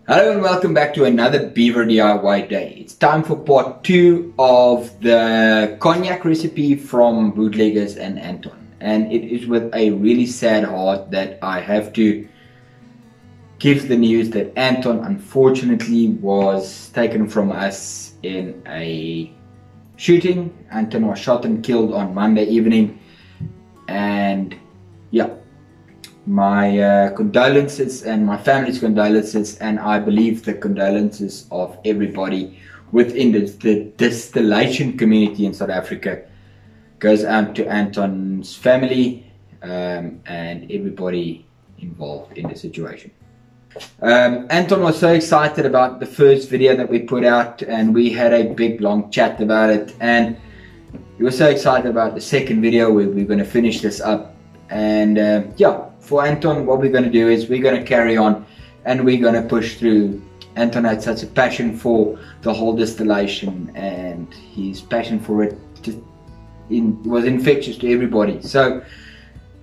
Hello and welcome back to another Beaver DIY day. It's time for part 2 of the cognac recipe from Bootleggers and Anton. And it is with a really sad heart that I have to give the news that Anton unfortunately was taken from us in a shooting. Anton was shot and killed on Monday evening. And yeah, my condolences and my family's condolences, and I believe the condolences of everybody within the distillation community in South Africa goes out to Anton's family and everybody involved in the situation. Anton was so excited about the first video that we put out, and we had a big long chat about it, and he was so excited about the second video where we're going to finish this up. And yeah, for Anton, what we're going to do is we're going to carry on and we're going to push through. Anton had such a passion for the whole distillation, and his passion for it just was infectious to everybody. So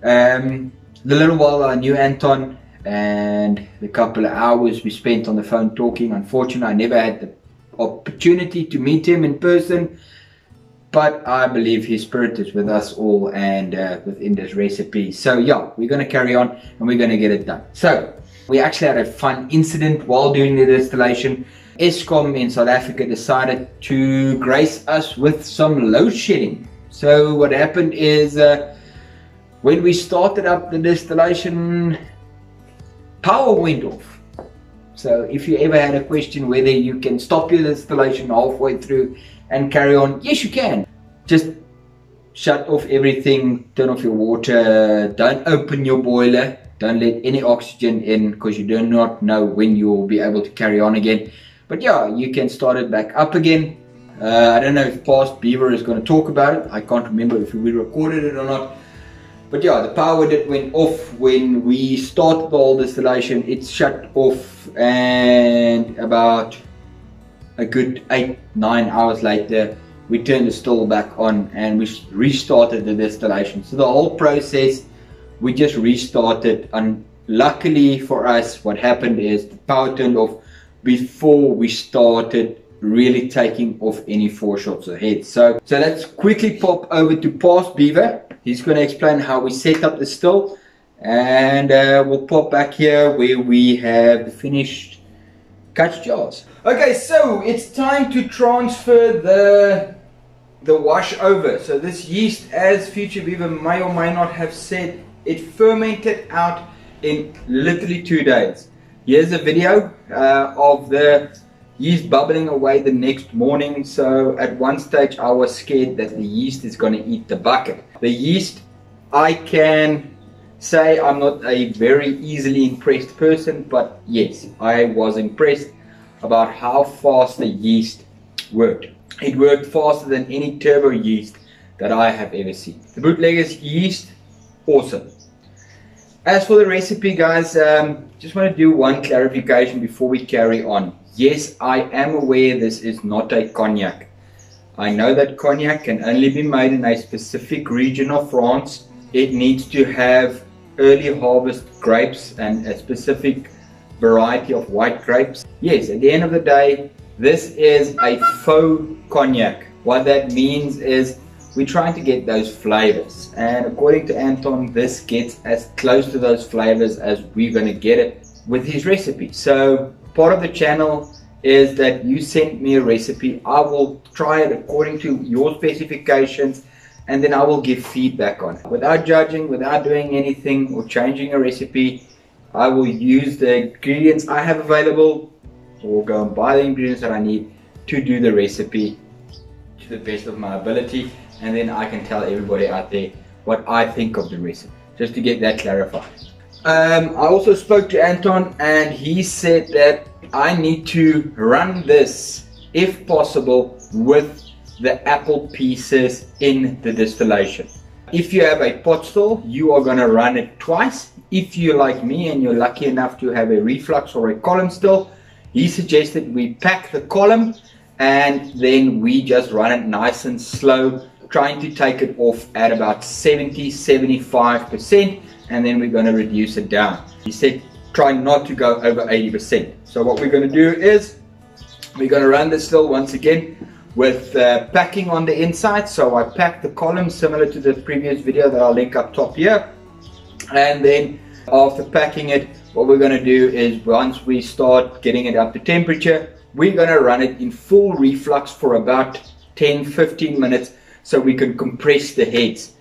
the little while I knew Anton and the couple of hours we spent on the phone talking, unfortunately I never had the opportunity to meet him in person. But I believe his spirit is with us all and within this recipe. So yeah, we're going to carry on and we're going to get it done. So we actually had a fun incident while doing the distillation. Eskom in South Africa decided to grace us with some load shedding. So what happened is when we started up the distillation, power went off. So if you ever had a question whether you can stop your distillation halfway through and carry on, yes you can. Just shut off everything, turn off your water, don't open your boiler, don't let any oxygen in, because you do not know when you will be able to carry on again. But yeah, you can start it back up again. I don't know if past Beaver is going to talk about it. I can't remember if we recorded it or not. But yeah, the power that went off when we started the whole distillation, it's shut off, and about a good 8-9 hours later we turned the still back on and we restarted the distillation. So the whole process we just restarted, and luckily for us what happened is the power turned off before we started really taking off any foreshots ahead. So let's quickly pop over to past Beaver. He's going to explain how we set up the still, and we'll pop back here where we have the finished cut jars. Okay, so it's time to transfer the wash over. So this yeast, as future Beaver may or may not have said, it fermented out in literally 2 days. Here's a video of the yeast bubbling away the next morning. So at one stage I was scared that the yeast is going to eat the bucket. The yeast, I can say I'm not a very easily impressed person, but yes, I was impressed about how fast the yeast worked. It worked faster than any turbo yeast that I have ever seen. The Bootleggers yeast, awesome. As for the recipe, guys, just want to do one clarification before we carry on. Yes, I am aware this is not a cognac. I know that cognac can only be made in a specific region of France. It needs to have early harvest grapes and a specific variety of white grapes. Yes, at the end of the day, this is a faux cognac. What that means is we're trying to get those flavors, and according to Anton, this gets as close to those flavors as we're going to get it with his recipe. So part of the channel is that you send me a recipe, I will try it according to your specifications, and then I will give feedback on it. Without judging, without doing anything or changing a recipe, I will use the ingredients I have available, or go and buy the ingredients that I need to do the recipe to the best of my ability, and then I can tell everybody out there what I think of the recipe, just to get that clarified. I also spoke to Anton, and he said that I need to run this, if possible, with the apple pieces in the distillation. If you have a pot still, you are going to run it twice. If you're like me and you're lucky enough to have a reflux or a column still, he suggested we pack the column and then we just run it nice and slow, trying to take it off at about 70-75%, and then we're going to reduce it down. He said try not to go over 80%. So what we're going to do is we're going to run this still once again with packing on the inside. So I packed the column similar to the previous video that I'll link up top here, and then after packing it, what we're going to do is once we start getting it up to temperature, we're going to run it in full reflux for about 10-15 minutes so we can compress the heads.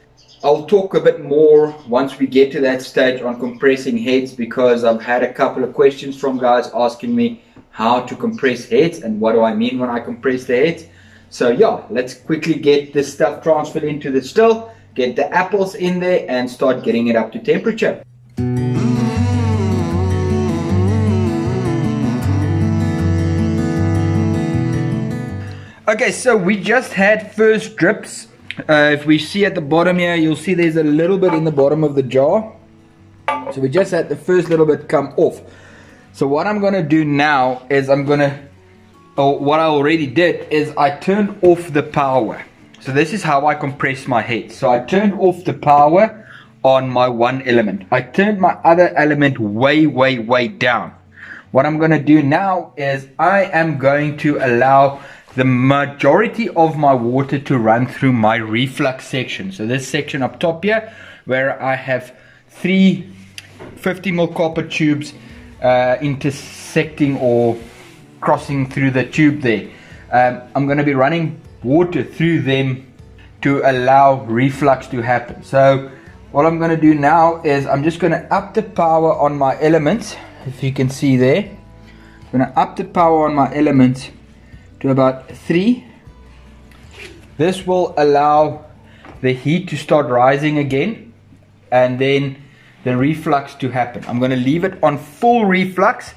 I'll talk a bit more once we get to that stage on compressing heads, because I've had a couple of questions from guys asking me how to compress heads and what do I mean when I compress the heads. So yeah, let's quickly get this stuff transferred into the still, get the apples in there and start getting it up to temperature. Okay, so we just had first drips. If we see at the bottom here, you'll see there's a little bit in the bottom of the jar. So we just had the first little bit come off. So what I'm going to do now is what I already did is I turned off the power. So this is how I compress my head. So I turned off the power on my one element. I turned my other element way down. What I'm going to do now is I am going to allow the majority of my water to run through my reflux section. So this section up top here, where I have 3 50mm copper tubes intersecting or crossing through the tube there. I'm going to be running water through them to allow reflux to happen. So what I'm going to do now is I'm just going to up the power on my elements. If you can see there, I'm going to up the power on my elements to about 3. This will allow the heat to start rising again and then the reflux to happen. I'm going to leave it on full reflux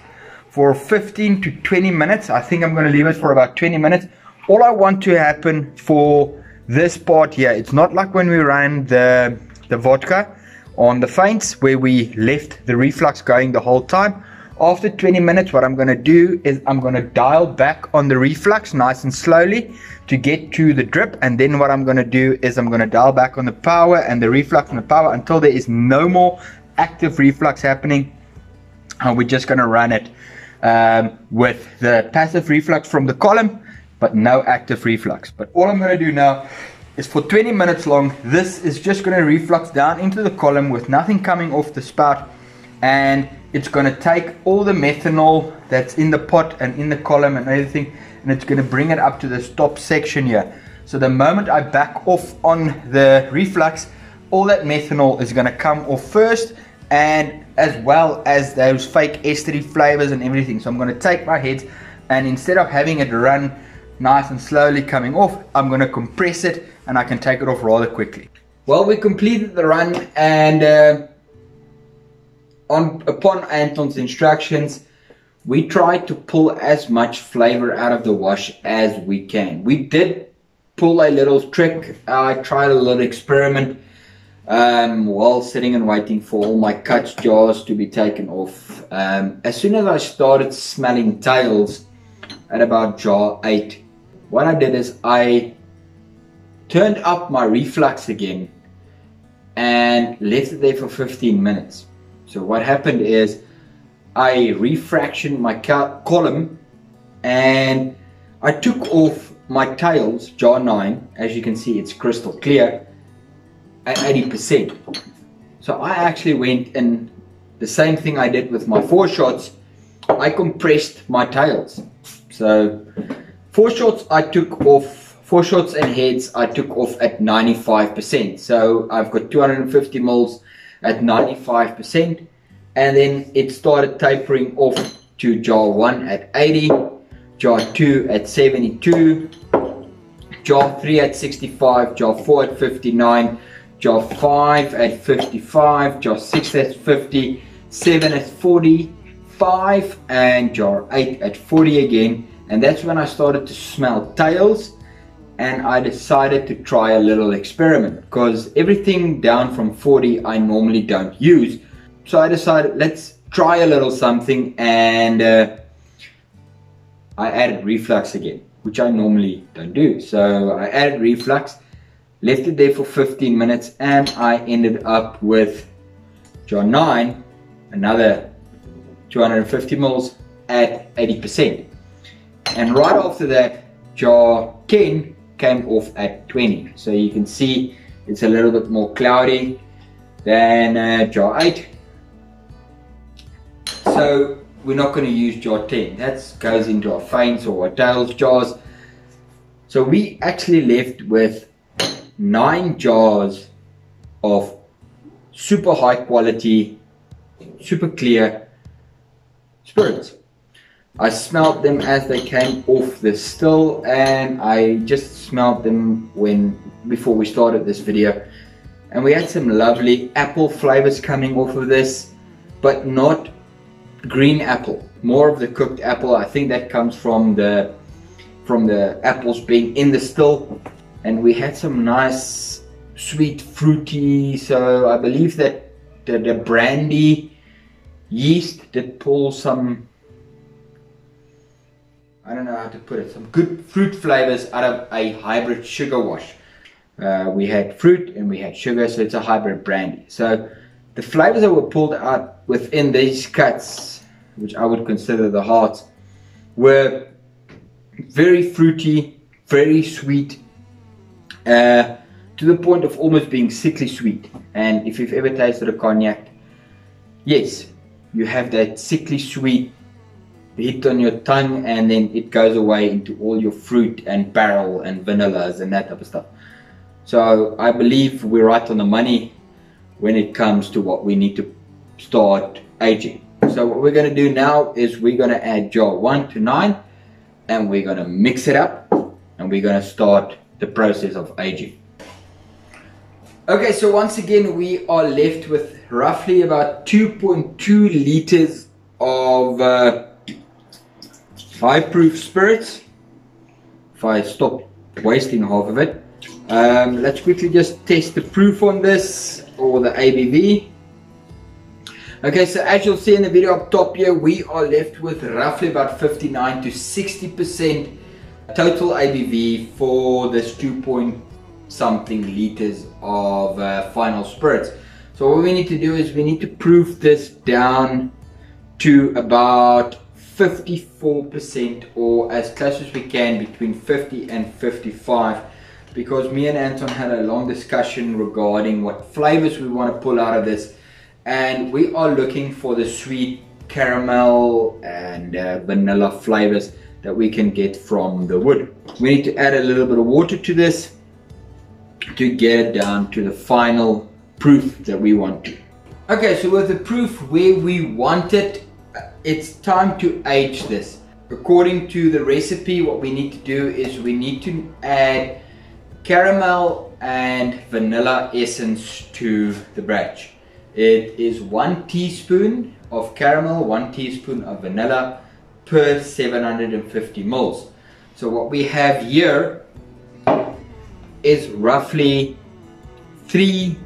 for 15 to 20 minutes. I think I'm going to leave it for about 20 minutes. All I want to happen for this part here, it's not like when we ran the vodka on the feints where we left the reflux going the whole time. After 20 minutes, what I'm going to do is I'm going to dial back on the reflux nice and slowly to get to the drip. And then what I'm going to do is I'm going to dial back on the power and the reflux and the power until there is no more active reflux happening. And we're just going to run it with the passive reflux from the column, but no active reflux. But all I'm going to do now is for 20 minutes long, this is just going to reflux down into the column with nothing coming off the spout. And it's going to take all the methanol that's in the pot and in the column and everything, and it's going to bring it up to this top section here. So the moment I back off on the reflux, all that methanol is going to come off first, and as well as those fake estery flavors and everything. So I'm going to take my heads, and instead of having it run nice and slowly coming off, I'm going to compress it and I can take it off rather quickly. Well, we completed the run, and upon Anton's instructions, we tried to pull as much flavor out of the wash as we can. We did pull a little trick. I tried a little experiment while sitting and waiting for all my cut jars to be taken off. As soon as I started smelling tails at about jar 8, what I did is I turned up my reflux again and left it there for 15 minutes. So what happened is I refractioned my column and I took off my tails, jar 9, as you can see it's crystal clear, at 80%. So I actually went and the same thing I did with my 4 shots, I compressed my tails. So 4 shots I took off, 4 shots and heads I took off at 95%. So I've got 250 mils at 95%, and then it started tapering off to jar 1 at 80, jar 2 at 72, jar 3 at 65, jar 4 at 59, jar 5 at 55, jar 6 at 50, 7 at 45, and jar 8 at 40 again. And that's when I started to smell tails, and I decided to try a little experiment, because everything down from 40 I normally don't use. So I decided, let's try a little something, and I added reflux again, which I normally don't do. So I added reflux, left it there for 15 minutes, and I ended up with jar 9, another 250 mils at 80%. And right after that, jar 10 came off at 20. So you can see it's a little bit more cloudy than jar 8. So we're not going to use jar 10. That goes into our feints or our tails jars. So we actually left with 9 jars of super high quality, super clear spirits. I smelled them as they came off the still, and I just smelled them before we started this video, and we had some lovely apple flavors coming off of this, but not green apple, more of the cooked apple. I think that comes from the apples being in the still, and we had some nice sweet fruity, so I believe that the brandy yeast did pull some, I don't know how to put it, some good fruit flavors out of a hybrid sugar wash. We had fruit and we had sugar, so it's a hybrid brandy. So the flavors that were pulled out within these cuts, which I would consider the hearts, were very fruity, very sweet, to the point of almost being sickly sweet. And if you've ever tasted a cognac, yes, you have that sickly sweet hit on your tongue, and then it goes away into all your fruit and barrel and vanillas and that type of stuff. So I believe we're right on the money when it comes to what we need to start aging. So what we're going to do now is we're going to add jar 1 to 9, and we're going to mix it up, and we're going to start the process of aging. Okay, so once again we are left with roughly about 2.2 liters of high proof spirits. If I stop wasting half of it, let's quickly just test the proof on this, or the ABV. Okay, so as you'll see in the video up top here, we are left with roughly about 59 to 60% total ABV for this 2-point-something liters of final spirits. So what we need to do is we need to proof this down to about 54%, or as close as we can, between 50 and 55, because me and Anton had a long discussion regarding what flavors we want to pull out of this, and we are looking for the sweet caramel and vanilla flavors that we can get from the wood. We need to add a little bit of water to this to get it down to the final proof that we want to. Okay, so with the proof where we want it, it's time to age this. According to the recipe, what we need to do is we need to add caramel and vanilla essence to the batch. It is 1 teaspoon of caramel, 1 teaspoon of vanilla per 750 mils. So what we have here is roughly 3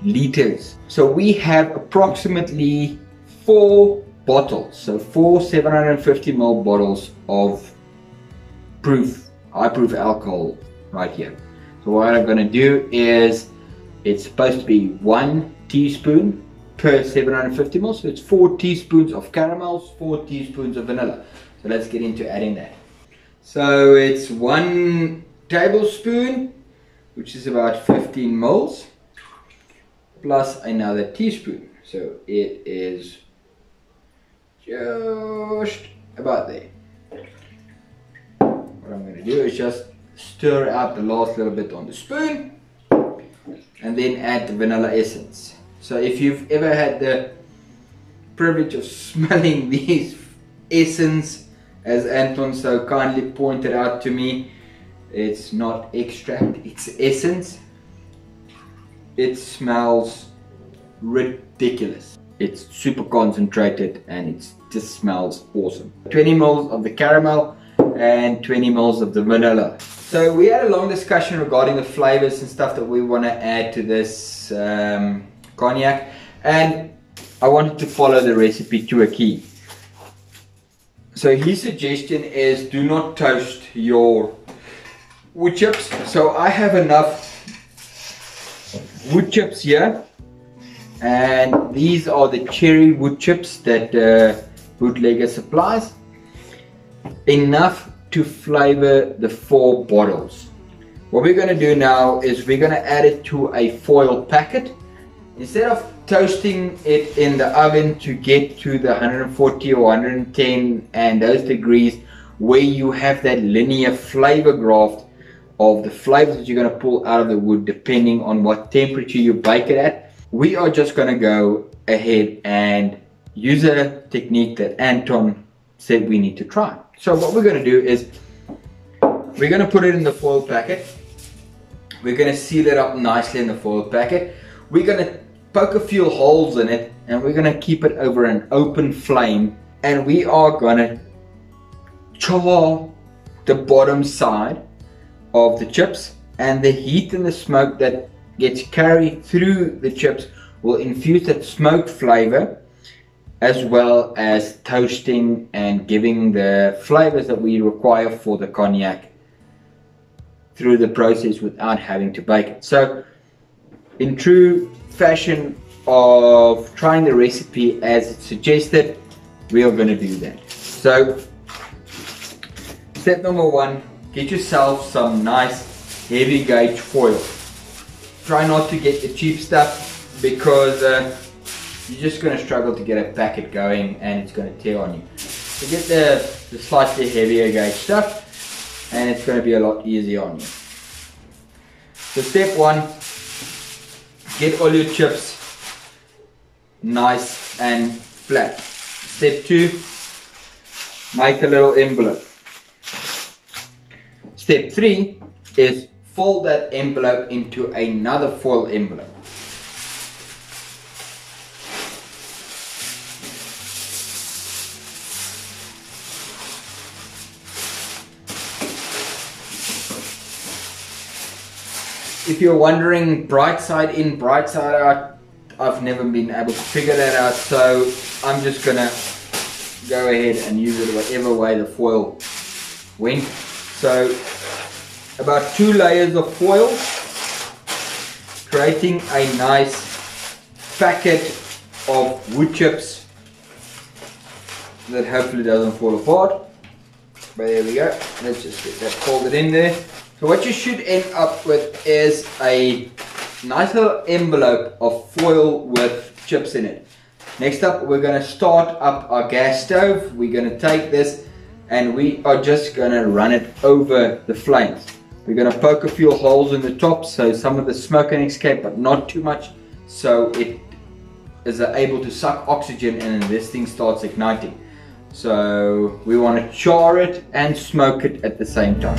liters. So we have approximately 4 bottles, so 4 750 ml bottles of high proof alcohol right here. So what I'm going to do is, it's supposed to be 1 teaspoon per 750 ml, so it's 4 teaspoons of caramels, 4 teaspoons of vanilla. So let's get into adding that. So it's 1 tablespoon, which is about 15 ml, plus another teaspoon, so it is just about there. What I'm going to do is just stir out the last little bit on the spoon, and then add the vanilla essence. So if you've ever had the privilege of smelling these essence, as Anton so kindly pointed out to me, it's not extract, it's essence. It smells ridiculous. It's super concentrated and it just smells awesome. 20 ml of the caramel and 20 ml of the vanilla. So we had a long discussion regarding the flavors and stuff that we want to add to this cognac, and I wanted to follow the recipe to a key. So his suggestion is, do not toast your wood chips. So I have enough wood chips here, and these are the cherry wood chips that bootlegger supplies, enough to flavor the 4 bottles. What we're going to do now is we're going to add it to a foil packet. Instead of toasting it in the oven to get to the 140 or 110 and those degrees where you have that linear flavor graph of the flavors that you're going to pull out of the wood depending on what temperature you bake it at, we are just going to go ahead and use a technique that Anton said we need to try. So what we're going to do is we're going to put it in the foil packet. We're going to seal it up nicely in the foil packet. We're going to poke a few holes in it and we're going to keep it over an open flame, and we are going to char the bottom side of the chips, and the heat and the smoke that gets carried through the chips will infuse that smoke flavor as well as toasting and giving the flavors that we require for the cognac through the process without having to bake it. So in true fashion of trying the recipe as it's suggested, we are going to do that. So step number 1, get yourself some nice heavy gauge foil. Try not to get the cheap stuff because you're just going to struggle to get a packet going and it's going to tear on you. So get the slightly heavier gauge stuff and it's going to be a lot easier on you. So step 1, get all your chips nice and flat. Step 2, make a little envelope. Step 3 is fold that envelope into another foil envelope. If you're wondering bright side in, bright side out, I've never been able to figure that out, so I'm just gonna go ahead and use it whatever way the foil went. So about 2 layers of foil, creating a nice packet of wood chips that hopefully doesn't fall apart. But there we go, let's just get that folded in there. So what you should end up with is a nice little envelope of foil with chips in it. Next up, we're going to start up our gas stove. We're going to take this and we are just going to run it over the flames. We're going to poke a few holes in the top so some of the smoke can escape, but not too much, so it is able to suck oxygen and then this thing starts igniting. So we want to char it and smoke it at the same time.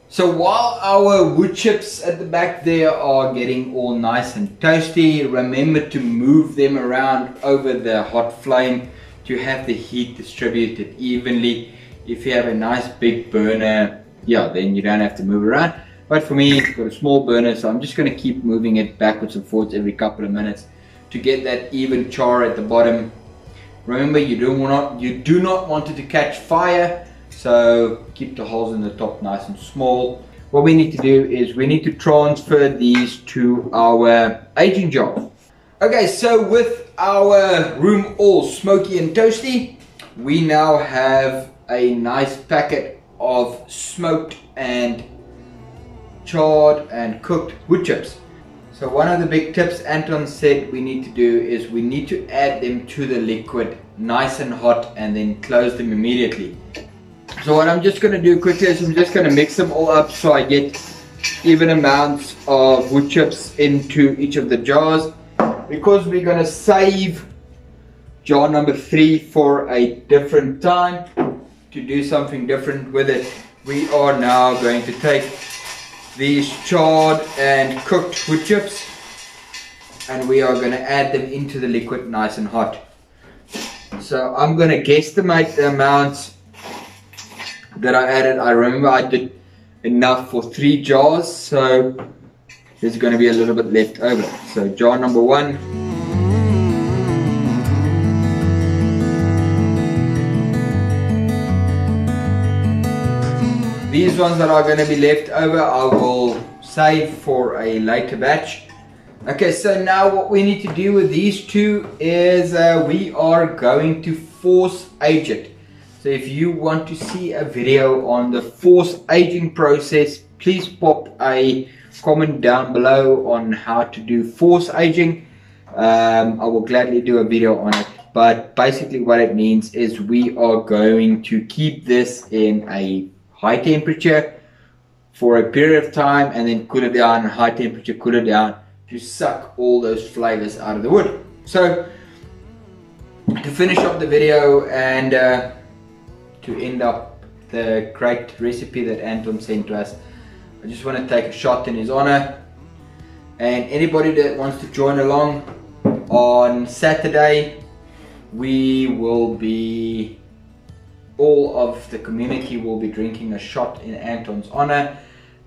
So while our wood chips at the back there are getting all nice and toasty, remember to move them around over the hot flame to have the heat distributed evenly. If you have a nice big burner, yeah, then you don't have to move around. But for me, I've got a small burner, so I'm just going to keep moving it backwards and forwards every couple of minutes to get that even char at the bottom. Remember, you do not want it to catch fire. So keep the holes in the top nice and small. What we need to do is we need to transfer these to our aging jar. Okay, so with our room all smoky and toasty, we now have a nice packet of smoked and charred and cooked wood chips. So one of the big tips Anton said we need to do is we need to add them to the liquid nice and hot and then close them immediately. So what I'm just going to do quickly is I'm just going to mix them all up so I get even amounts of wood chips into each of the jars. Because we're going to save jar number 3 for a different time to do something different with it, we are now going to take these charred and cooked wood chips and we are going to add them into the liquid nice and hot. So I'm going to guesstimate the amounts that I added. I remember I did enough for 3 jars, so there's going to be a little bit left over. So jar number 1, these ones that are going to be left over I will save for a later batch. Okay, so now what we need to do with these two is we are going to force age it. So if you want to see a video on the force aging process, please pop a comment down below on how to do force aging. I will gladly do a video on it. But basically what it means is we are going to keep this in a high temperature for a period of time and then cool it down, high temperature, cool it down, to suck all those flavors out of the wood. So to finish up the video and to end up the great recipe that Anton sent to us, I just want to take a shot in his honor. And anybody that wants to join along on Saturday, we will be, all of the community will be drinking a shot in Anton's honor,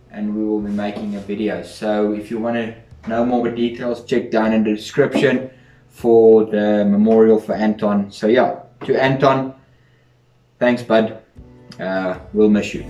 and we will be making a video. So if you want to know more details, check down in the description for the memorial for Anton. So yeah, to Anton, thanks bud, we'll miss you.